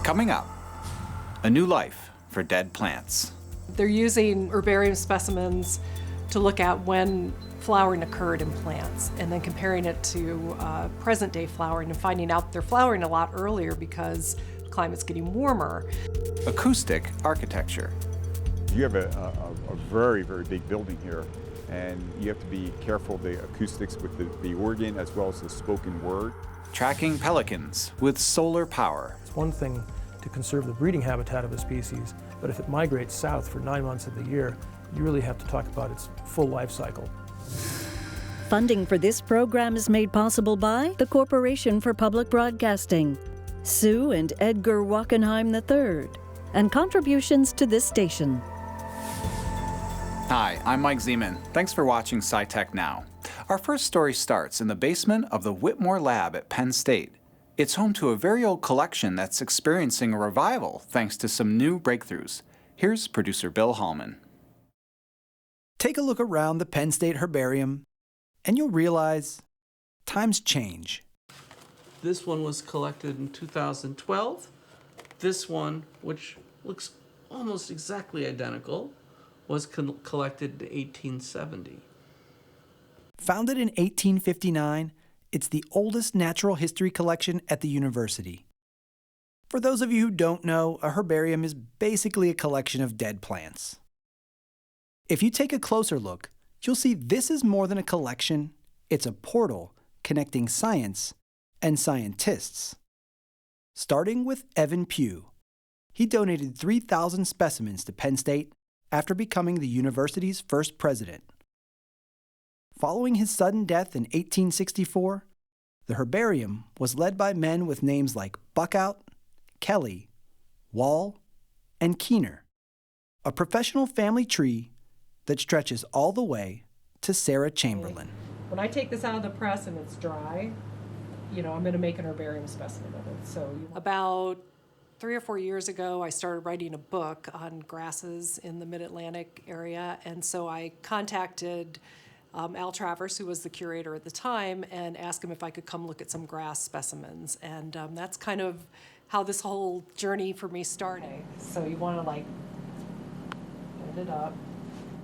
Coming up, a new life for dead plants. They're using herbarium specimens to look at when flowering occurred in plants and then comparing it to present-day flowering and finding out they're flowering a lot earlier because the climate's getting warmer. Acoustic architecture. You have a very, very big building here, and you have to be careful of the acoustics with the organ as well as the spoken word. Tracking pelicans with solar power. It's one thing to conserve the breeding habitat of a species, but if it migrates south for 9 months of the year, you really have to talk about its full life cycle. Funding for this program is made possible by the Corporation for Public Broadcasting, Sue and Edgar Wachenheim III, and contributions to this station. Hi, I'm Mike Zeman. Thanks for watching SciTech Now. Our first story starts in the basement of the Whitmore Lab at Penn State. It's home to a very old collection that's experiencing a revival thanks to some new breakthroughs. Here's producer Bill Hallman. Take a look around the Penn State Herbarium, and you'll realize times change. This one was collected in 2012. This one, which looks almost exactly identical, was collected in 1870. Founded in 1859, it's the oldest natural history collection at the university. For those of you who don't know, a herbarium is basically a collection of dead plants. If you take a closer look, you'll see this is more than a collection, it's a portal connecting science and scientists. Starting with Evan Pugh. He donated 3,000 specimens to Penn State after becoming the university's first president. Following his sudden death in 1864, the herbarium was led by men with names like Buckout, Kelly, Wall, and Keener, a professional family tree that stretches all the way to Sarah Chamberlain. When I take this out of the press and it's dry, I'm going to make an herbarium specimen of it. So about 3 or 4 years ago, I started writing a book on grasses in the Mid-Atlantic area, and so I contacted Al Travers, who was the curator at the time, and asked him if I could come look at some grass specimens. And that's kind of how this whole journey for me started. So you want to bend it up.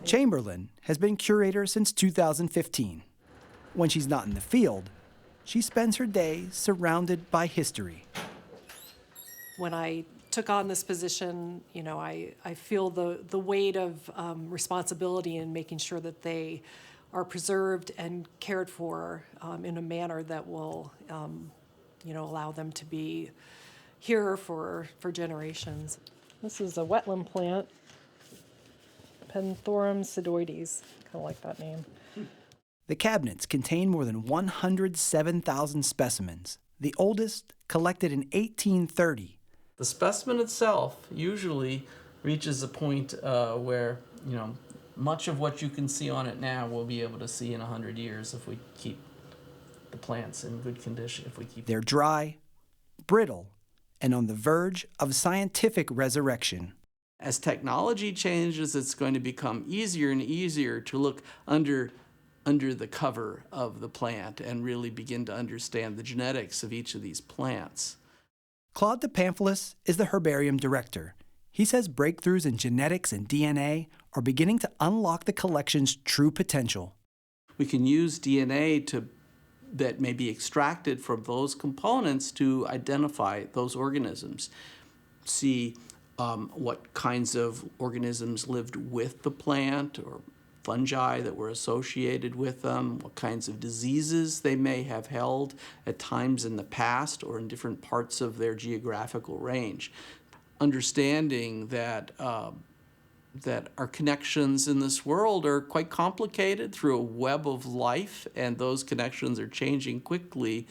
Chamberlain has been curator since 2015. When she's not in the field, she spends her days surrounded by history. When I took on this position, I feel the weight of responsibility in making sure that they are preserved and cared for in a manner that will, allow them to be here for generations. This is a wetland plant, Penthorum sidoides, kind of like that name. The cabinets contain more than 107,000 specimens, the oldest collected in 1830. The specimen itself usually reaches a point where, much of what you can see on it now we'll be able to see in 100 years if we keep the plants in good condition. They're dry, brittle, and on the verge of scientific resurrection. As technology changes, it's going to become easier and easier to look under the cover of the plant and really begin to understand the genetics of each of these plants. Claude DePamphilis is the herbarium director. He says breakthroughs in genetics and DNA are beginning to unlock the collection's true potential. We can use DNA that may be extracted from those components to identify those organisms, see what kinds of organisms lived with the plant or fungi that were associated with them, what kinds of diseases they may have held at times in the past or in different parts of their geographical range. Understanding that our connections in this world are quite complicated through a web of life, and those connections are changing quickly,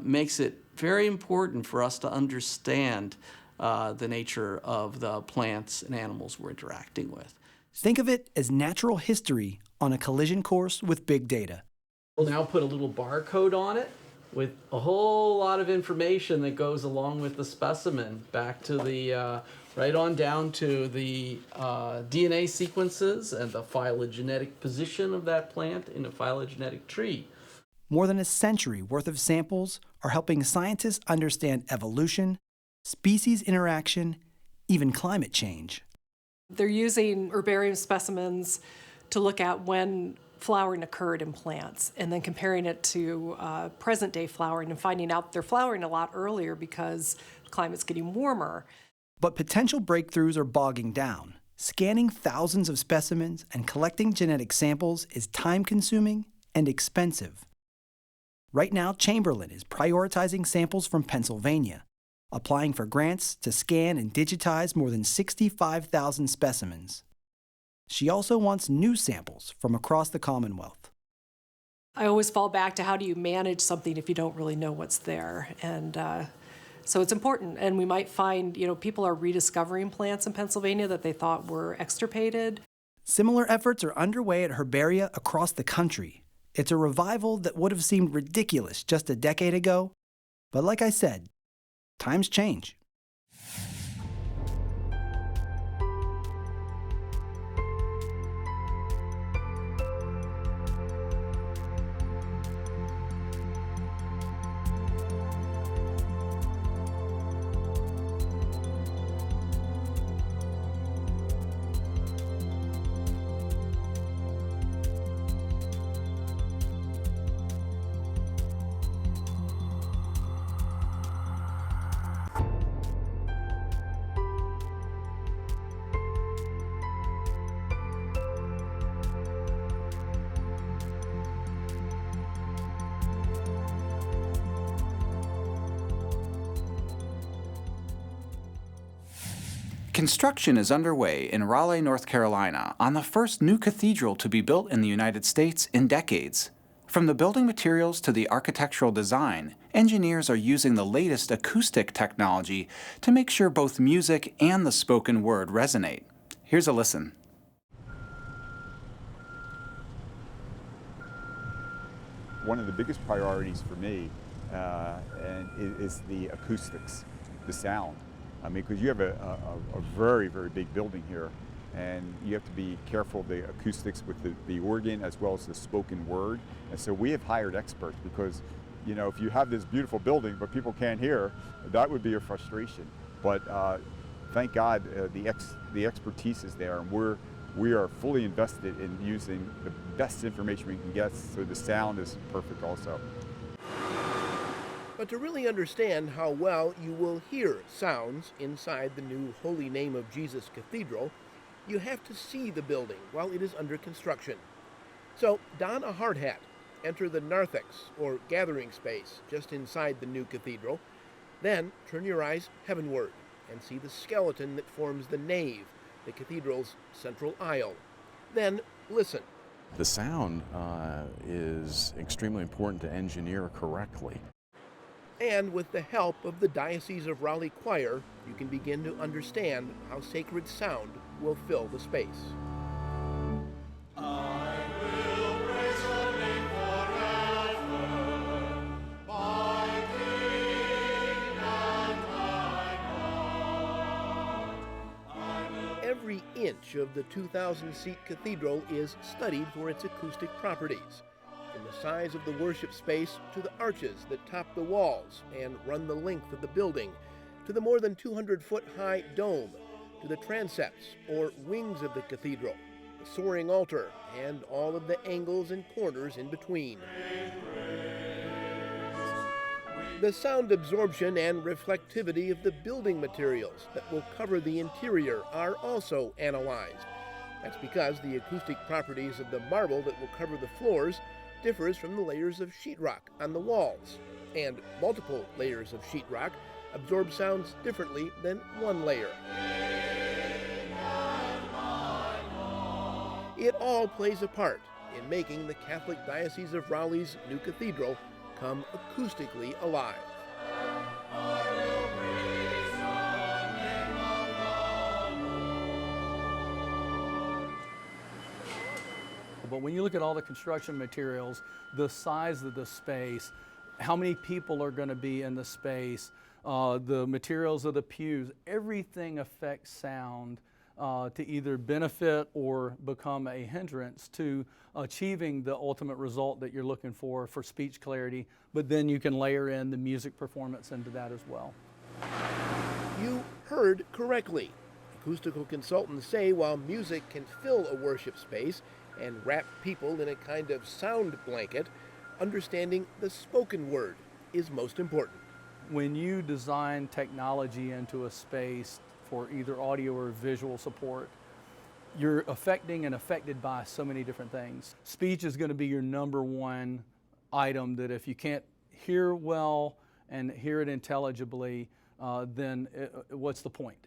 makes it very important for us to understand the nature of the plants and animals we're interacting with. Think of it as natural history on a collision course with big data. We'll now put a little barcode on it with a whole lot of information that goes along with the specimen, back to the, right on down to the DNA sequences and the phylogenetic position of that plant in a phylogenetic tree. More than a century worth of samples are helping scientists understand evolution species interaction, even climate change. They're using herbarium specimens to look at when flowering occurred in plants and then comparing it to present-day flowering and finding out they're flowering a lot earlier because the climate's getting warmer. But potential breakthroughs are bogging down. Scanning thousands of specimens and collecting genetic samples is time-consuming and expensive. Right now, Chamberlain is prioritizing samples from Pennsylvania, applying for grants to scan and digitize more than 65,000 specimens. She also wants new samples from across the Commonwealth. I always fall back to how do you manage something if you don't really know what's there. And so it's important. And we might find, people are rediscovering plants in Pennsylvania that they thought were extirpated. Similar efforts are underway at herbaria across the country. It's a revival that would have seemed ridiculous just a decade ago. But like I said, times change. Construction is underway in Raleigh, North Carolina, on the first new cathedral to be built in the United States in decades. From the building materials to the architectural design, engineers are using the latest acoustic technology to make sure both music and the spoken word resonate. Here's a listen. One of the biggest priorities for me is the acoustics, the sound. I mean, because you have a very, very big building here, and you have to be careful of the acoustics with the organ as well as the spoken word. And so we have hired experts because, if you have this beautiful building but people can't hear, that would be a frustration. But thank God the expertise is there, and we are fully invested in using the best information we can get, so the sound is perfect also. But to really understand how well you will hear sounds inside the new Holy Name of Jesus Cathedral, you have to see the building while it is under construction. So don a hard hat, enter the narthex, or gathering space, just inside the new cathedral. Then turn your eyes heavenward and see the skeleton that forms the nave, the cathedral's central aisle. Then listen. The sound is extremely important to engineer correctly. And with the help of the Diocese of Raleigh Choir, you can begin to understand how sacred sound will fill the space. I will praise your name forever, my King and my God. Every inch of the 2,000-seat cathedral is studied for its acoustic properties, from the size of the worship space to the arches that top the walls and run the length of the building, to the more than 200-foot-high dome, to the transepts or wings of the cathedral, the soaring altar, and all of the angles and corners in between. The sound absorption and reflectivity of the building materials that will cover the interior are also analyzed. That's because the acoustic properties of the marble that will cover the floors differs from the layers of sheetrock on the walls, and multiple layers of sheetrock absorb sounds differently than one layer. It all plays a part in making the Catholic Diocese of Raleigh's new cathedral come acoustically alive. But when you look at all the construction materials, the size of the space, how many people are going to be in the space, the materials of the pews, everything affects sound to either benefit or become a hindrance to achieving the ultimate result that you're looking for speech clarity. But then you can layer in the music performance into that as well. You heard correctly. Acoustical consultants say while music can fill a worship space and wrap people in a kind of sound blanket, understanding the spoken word is most important. When you design technology into a space for either audio or visual support, you're affecting and affected by so many different things. Speech is going to be your number one item that if you can't hear well and hear it intelligibly, then what's the point?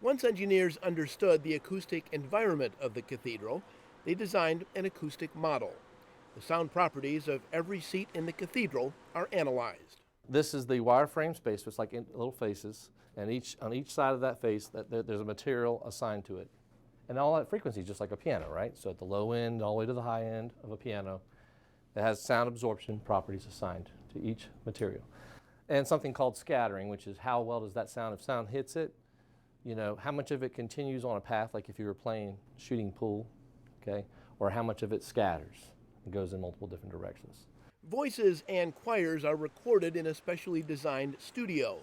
Once engineers understood the acoustic environment of the cathedral, they designed an acoustic model. The sound properties of every seat in the cathedral are analyzed. This is the wireframe space, so it's like little faces, and on each side of that face, there's a material assigned to it. And all that frequency is just like a piano, right? So at the low end, all the way to the high end of a piano, it has sound absorption properties assigned to each material. And something called scattering, which is how well does that sound, if sound hits it, you know, how much of it continues on a path, like if you were playing shooting pool, okay, or how much of it scatters and goes in multiple different directions. Voices and choirs are recorded in a specially designed studio.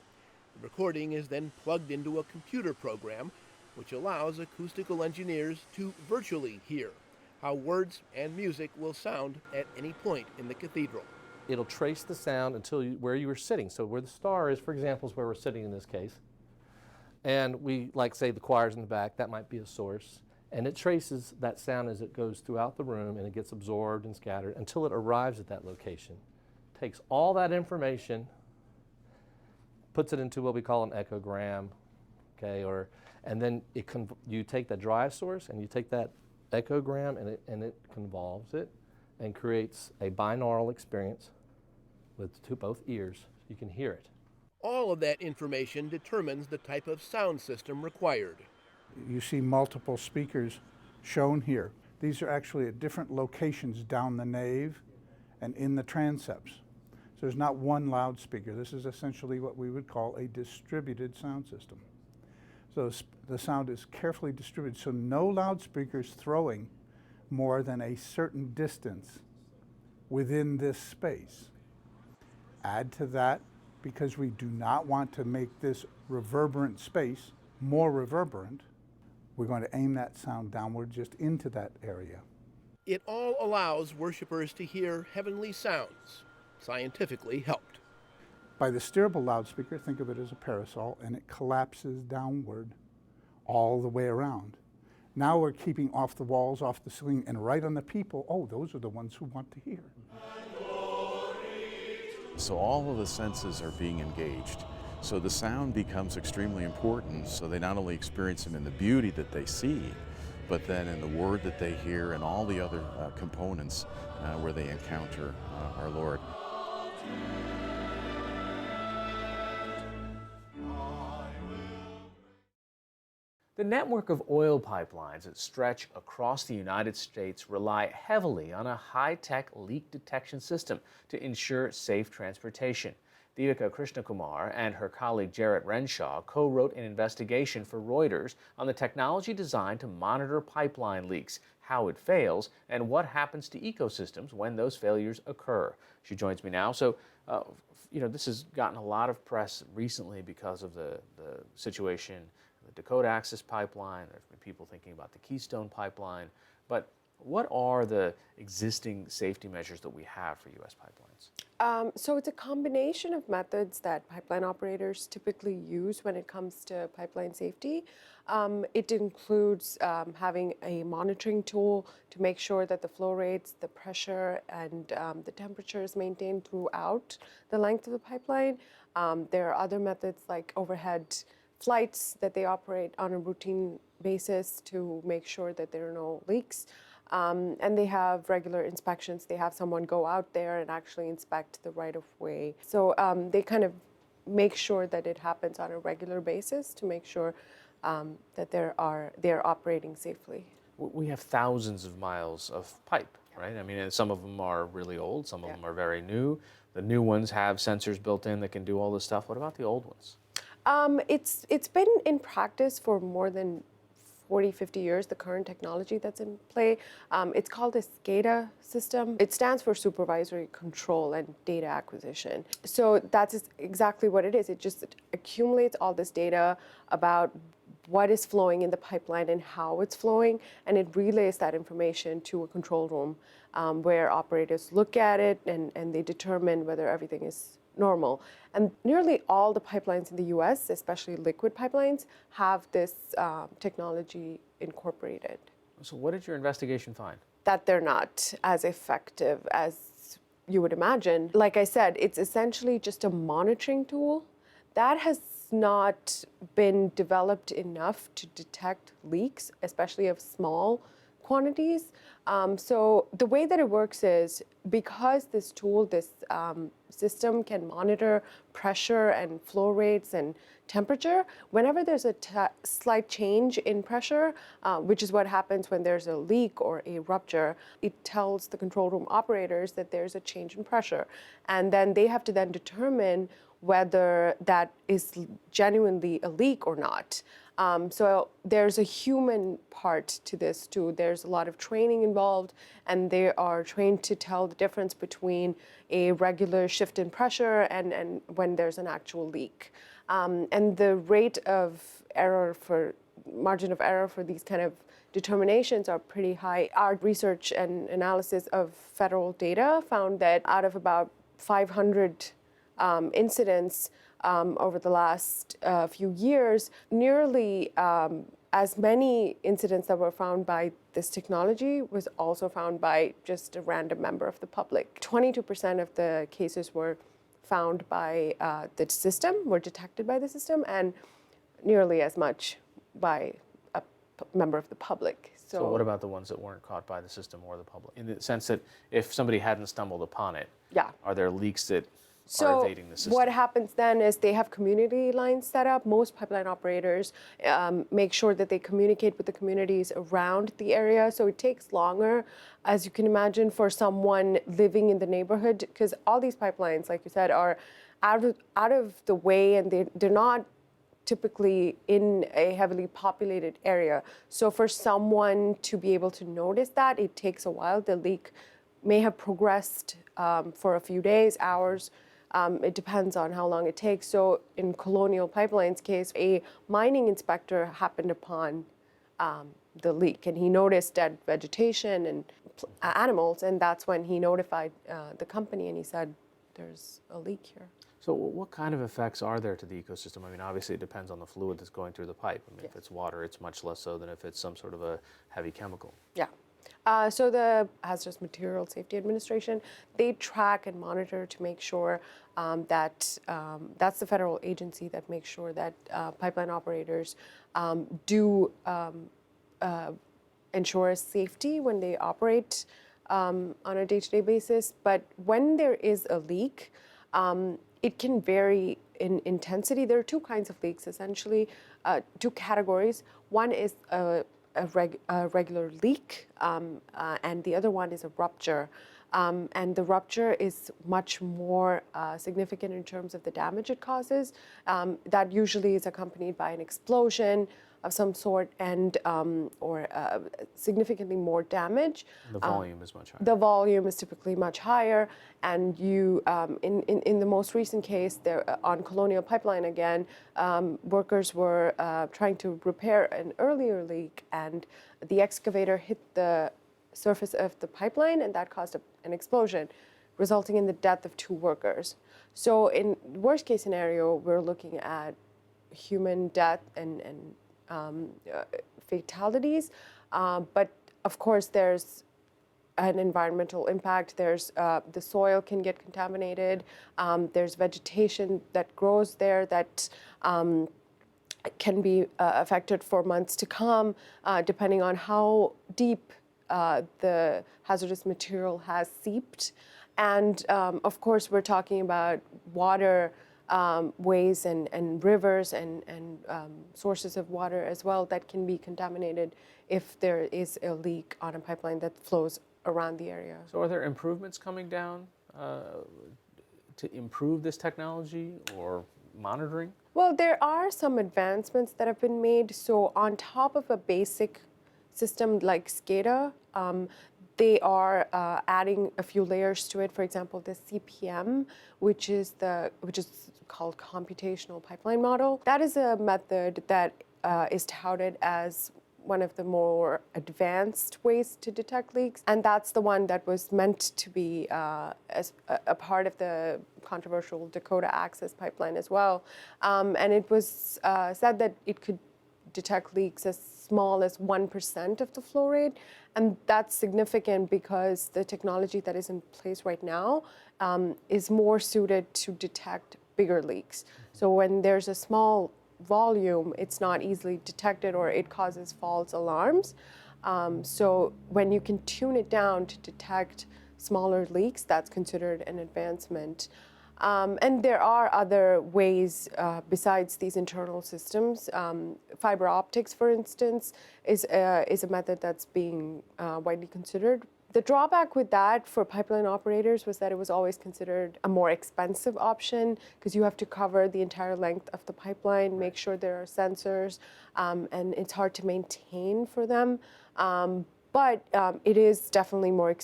The recording is then plugged into a computer program, which allows acoustical engineers to virtually hear how words and music will sound at any point in the cathedral. It'll trace the sound until where you were sitting. So where the star is, for example, is where we're sitting in this case. And we, like say the choir's in the back, that might be a source. And it traces that sound as it goes throughout the room, and it gets absorbed and scattered until it arrives at that location. Takes all that information, puts it into what we call an echogram, okay, and then you take that drive source and you take that echogram and it convolves it and creates a binaural experience with both ears. You can hear it. All of that information determines the type of sound system required. You see multiple speakers shown here. These are actually at different locations down the nave and in the transepts. So there's not one loudspeaker. This is essentially what we would call a distributed sound system. So the sound is carefully distributed, so no loudspeakers throwing more than a certain distance within this space. Add to that, because we do not want to make this reverberant space more reverberant, we're going to aim that sound downward just into that area. It all allows worshipers to hear heavenly sounds, scientifically helped. By the steerable loudspeaker, think of it as a parasol, and it collapses downward all the way around. Now we're keeping off the walls, off the ceiling, and right on the people. Oh, those are the ones who want to hear. So all of the senses are being engaged. So the sound becomes extremely important, so they not only experience them in the beauty that they see, but then in the word that they hear and all the other components where they encounter our Lord. The network of oil pipelines that stretch across the United States rely heavily on a high-tech leak detection system to ensure safe transportation. Deepika Krishnakumar and her colleague Jarrett Renshaw co-wrote an investigation for Reuters on the technology designed to monitor pipeline leaks, how it fails, and what happens to ecosystems when those failures occur. She joins me now. So, this has gotten a lot of press recently because of the situation, the Dakota Access Pipeline. There's been people thinking about the Keystone Pipeline. But what are the existing safety measures that we have for U.S. pipelines? So it's a combination of methods that pipeline operators typically use when it comes to pipeline safety. It includes having a monitoring tool to make sure that the flow rates, the pressure, and the temperature is maintained throughout the length of the pipeline. There are other methods like overhead flights that they operate on a routine basis to make sure that there are no leaks. And they have regular inspections. They have someone go out there and actually inspect the right-of-way. So they kind of make sure that it happens on a regular basis to make sure that they're operating safely. We have thousands of miles of pipe, right? I mean, some of them are really old, some of them are very new. The new ones have sensors built in that can do all this stuff. What about the old ones? It's been in practice for more than 40, 50 years, the current technology that's in play. It's called a SCADA system. It stands for Supervisory Control and Data Acquisition. So that's exactly what it is. It just accumulates all this data about what is flowing in the pipeline and how it's flowing, and it relays that information to a control room where operators look at it and they determine whether everything is normal. And nearly all the pipelines in the US, especially liquid pipelines, have this technology incorporated. So what did your investigation find? That they're not as effective as you would imagine. Like I said, it's essentially just a monitoring tool that has not been developed enough to detect leaks, especially of small quantities. So the way that it works is because this tool, this system can monitor pressure and flow rates and temperature, whenever there's a slight change in pressure, which is what happens when there's a leak or a rupture, it tells the control room operators that there's a change in pressure. And then they have to then determine whether that is genuinely a leak or not. So there's a human part to this too. There's a lot of training involved, and they are trained to tell the difference between a regular shift in pressure and when there's an actual leak. And the rate of error margin of error for these kind of determinations are pretty high. Our research and analysis of federal data found that out of about 500 incidents over the last few years, nearly as many incidents that were found by this technology was also found by just a random member of the public. 22% of the cases were found by the system, were detected by the system, and nearly as much by a member of the public. So what about the ones that weren't caught by the system or the public? In the sense that if somebody hadn't stumbled upon it, yeah, are there leaks that are evading the system? What happens then is they have community lines set up. Most pipeline operators make sure that they communicate with the communities around the area. So it takes longer, as you can imagine, for someone living in the neighborhood, because all these pipelines, like you said, are out of the way, and they're not typically in a heavily populated area. So for someone to be able to notice that, it takes a while. The leak may have progressed for a few days, hours. It depends on how long it takes. So in Colonial Pipeline's case, a mining inspector happened upon the leak, and he noticed dead vegetation and animals, and that's when he notified the company, and he said, there's a leak here. So what kind of effects are there to the ecosystem? I mean, obviously it depends on the fluid that's going through the pipe. I mean, if it's water, it's much less so than if it's some sort of a heavy chemical. Yeah. So the Hazardous Materials Safety Administration, they track and monitor to make sure that that's the federal agency that makes sure that pipeline operators do ensure safety when they operate on a day-to-day basis. But when there is a leak, it can vary in intensity. There are two kinds of leaks, essentially, two categories. One is a regular leak, and the other one is a rupture. And the rupture is much more significant in terms of the damage it causes. That usually is accompanied by an explosion of some sort and or significantly more damage. The volume is much higher. The volume is typically much higher, and you, in the most recent case, there on Colonial Pipeline again, workers were trying to repair an earlier leak, and the excavator hit the surface of the pipeline, and that caused an explosion, resulting in the death of 2 workers. So in worst case scenario, we're looking at human death and fatalities, but of course there's an environmental impact. There's the soil can get contaminated. There's vegetation that grows there that can be affected for months to come, depending on how deep the hazardous material has seeped. And of course, we're talking about water ways and rivers and sources of water as well that can be contaminated if there is a leak on a pipeline that flows around the area. So are there improvements coming down to improve this technology or monitoring? Well, there are some advancements that have been made. So on top of a basic system like SCADA, they are adding a few layers to it. For example, the CPM, which is called computational pipeline model. That is a method that is touted as one of the more advanced ways to detect leaks, and that's the one that was meant to be as a part of the controversial Dakota Access Pipeline as well. And it was said that it could detect leaks as small as 1% of the flow rate, and that's significant because the technology that is in place right now is more suited to detect bigger leaks. So when there's a small volume, it's not easily detected or it causes false alarms. So when you can tune it down to detect smaller leaks, that's considered an advancement. And there are other ways besides these internal systems. Fiber optics, for instance, is a method that's being widely considered. The drawback with that for pipeline operators was that it was always considered a more expensive option because you have to cover the entire length of the pipeline, make sure there are sensors, and it's hard to maintain for them. But it is definitely more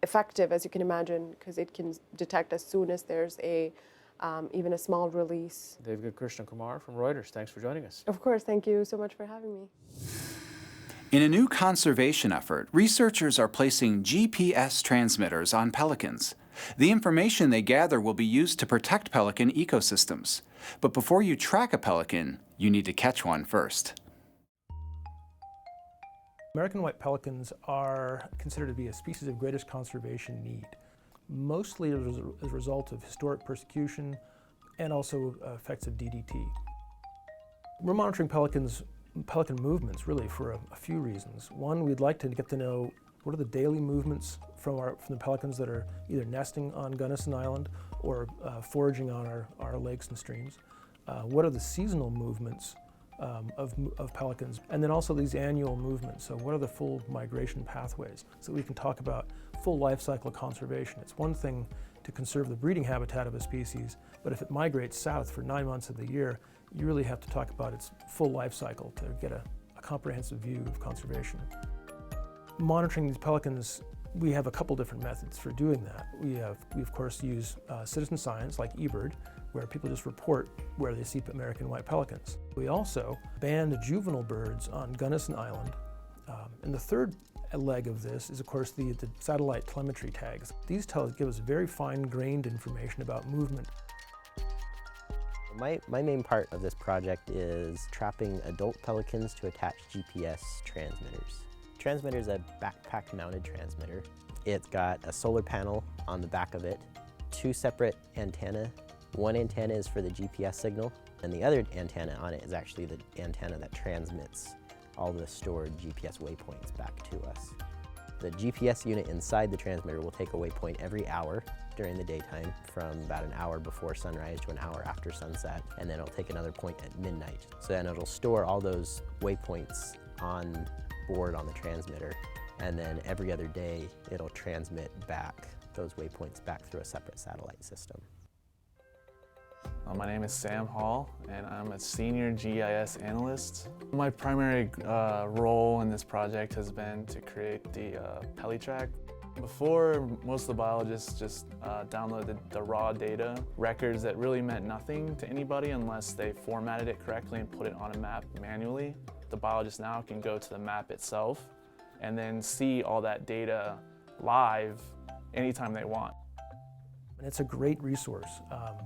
effective, as you can imagine, because it can detect as soon as there's even a small release. Devgir Krishnakumar from Reuters, thanks for joining us. Of course, thank you so much for having me. In a new conservation effort, researchers are placing GPS transmitters on pelicans. The information they gather will be used to protect pelican ecosystems. But before you track a pelican, you need to catch one first. American white pelicans are considered to be a species of greatest conservation need, mostly as a result of historic persecution and also effects of DDT. We're monitoring pelican movements really for a few reasons. One, we'd like to get to know what are the daily movements from the pelicans that are either nesting on Gunnison Island or foraging on our lakes and streams. What are the seasonal movements of pelicans, and then also these annual movements. So what are the full migration pathways so we can talk about full life cycle conservation. It's one thing to conserve the breeding habitat of a species, but if it migrates south for 9 months of the year, you really have to talk about its full life cycle to get a comprehensive view of conservation. Monitoring these pelicans, we have a couple different methods for doing that. We of course use citizen science like eBird, where people just report where they see American white pelicans. We also band juvenile birds on Gunnison Island. And the third leg of this is, of course, the satellite telemetry tags. These give us very fine-grained information about movement. My main part of this project is trapping adult pelicans to attach GPS transmitters. The transmitter is a backpack-mounted transmitter. It's got a solar panel on the back of it, 2 separate antennae. One antenna is for the GPS signal, and the other antenna on it is actually the antenna that transmits all the stored GPS waypoints back to us. The GPS unit inside the transmitter will take a waypoint every hour during the daytime, from about an hour before sunrise to an hour after sunset, and then it'll take another point at midnight. So then it'll store all those waypoints on board on the transmitter, and then every other day it'll transmit back those waypoints back through a separate satellite system. My name is Sam Hall, and I'm a senior GIS analyst. My primary role in this project has been to create the PeliTrack. Before, most of the biologists just downloaded the raw data, records that really meant nothing to anybody unless they formatted it correctly and put it on a map manually. The biologist now can go to the map itself and then see all that data live anytime they want. And it's a great resource.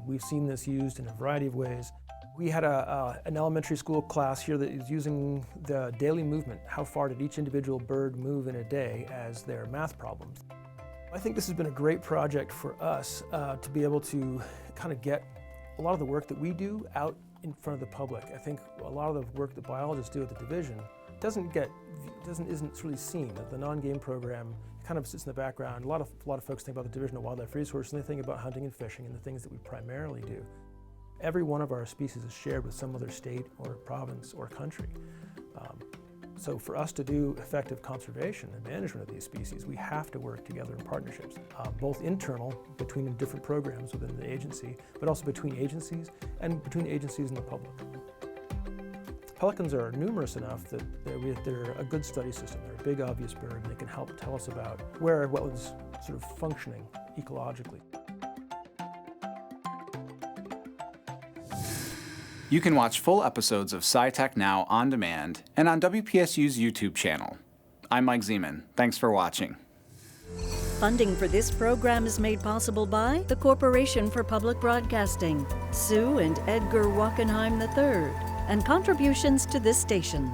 We've seen this used in a variety of ways. We had an elementary school class here that is using the daily movement. How far did each individual bird move in a day as their math problems? I think this has been a great project for us to be able to kind of get a lot of the work that we do out in front of the public. I think a lot of the work that biologists do at the division isn't really seen. The non-game program kind of sits in the background. A lot of folks think about the Division of Wildlife Resources, and they think about hunting and fishing and the things that we primarily do. Every one of our species is shared with some other state or province or country. So for us to do effective conservation and management of these species, we have to work together in partnerships, both internal, between different programs within the agency, but also between agencies and between agencies and the public. Pelicans are numerous enough that they're a good study system. They're a big, obvious bird, and they can help tell us about where wetlands sort of functioning ecologically. You can watch full episodes of SciTech Now on demand and on WPSU's YouTube channel. I'm Mike Zeman. Thanks for watching. Funding for this program is made possible by the Corporation for Public Broadcasting, Sue and Edgar Wachenheim III, and contributions to this station.